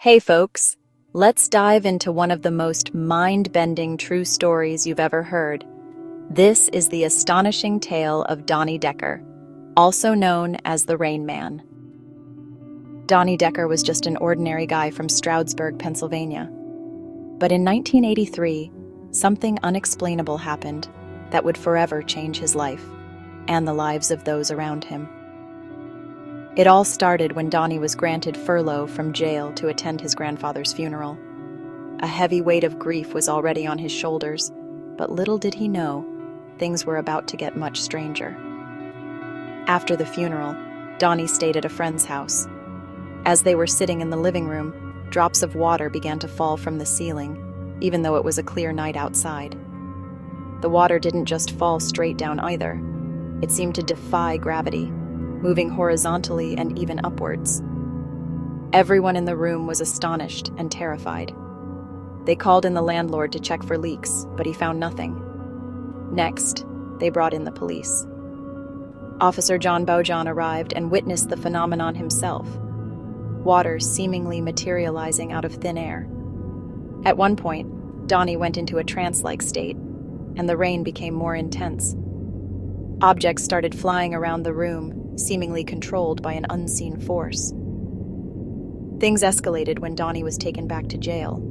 Hey folks, let's dive into one of the most mind-bending true stories you've ever heard. This is the astonishing tale of Donny Decker, also known as the Rain Man. Donny Decker was just an ordinary guy from Stroudsburg, Pennsylvania. But in 1983, something unexplainable happened that would forever change his life and the lives of those around him. It all started when Donnie was granted furlough from jail to attend his grandfather's funeral. A heavy weight of grief was already on his shoulders, but little did he know, things were about to get much stranger. After the funeral, Donnie stayed at a friend's house. As they were sitting in the living room, drops of water began to fall from the ceiling, even though it was a clear night outside. The water didn't just fall straight down either. It seemed to defy gravity, moving horizontally and even upwards. Everyone in the room was astonished and terrified. They called in the landlord to check for leaks, but he found nothing. Next, they brought in the police. Officer John Bojan arrived and witnessed the phenomenon himself, water seemingly materializing out of thin air. At one point, Donnie went into a trance-like state, and the rain became more intense. Objects started flying around the room, seemingly controlled by an unseen force. Things escalated when Donnie was taken back to jail.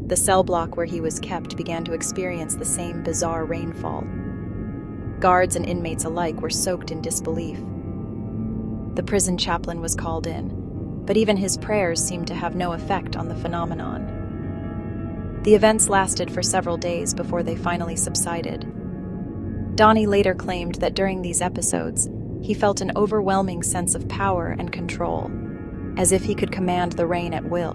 The cell block where he was kept began to experience the same bizarre rainfall. Guards and inmates alike were soaked in disbelief. The prison chaplain was called in, but even his prayers seemed to have no effect on the phenomenon. The events lasted for several days before they finally subsided. Donnie later claimed that during these episodes, he felt an overwhelming sense of power and control, as if he could command the rain at will.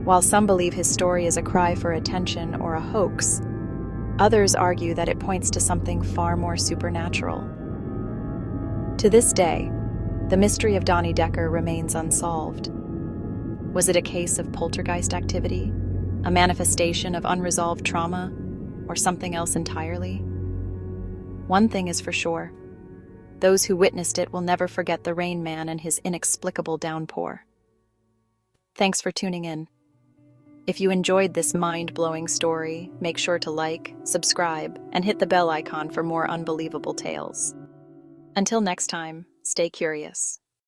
While some believe his story is a cry for attention or a hoax, others argue that it points to something far more supernatural. To this day, the mystery of Donny Decker remains unsolved. Was it a case of poltergeist activity, a manifestation of unresolved trauma, or something else entirely? One thing is for sure. Those who witnessed it will never forget the Rain Man and his inexplicable downpour. Thanks for tuning in. If you enjoyed this mind-blowing story, make sure to like, subscribe, and hit the bell icon for more unbelievable tales. Until next time, stay curious.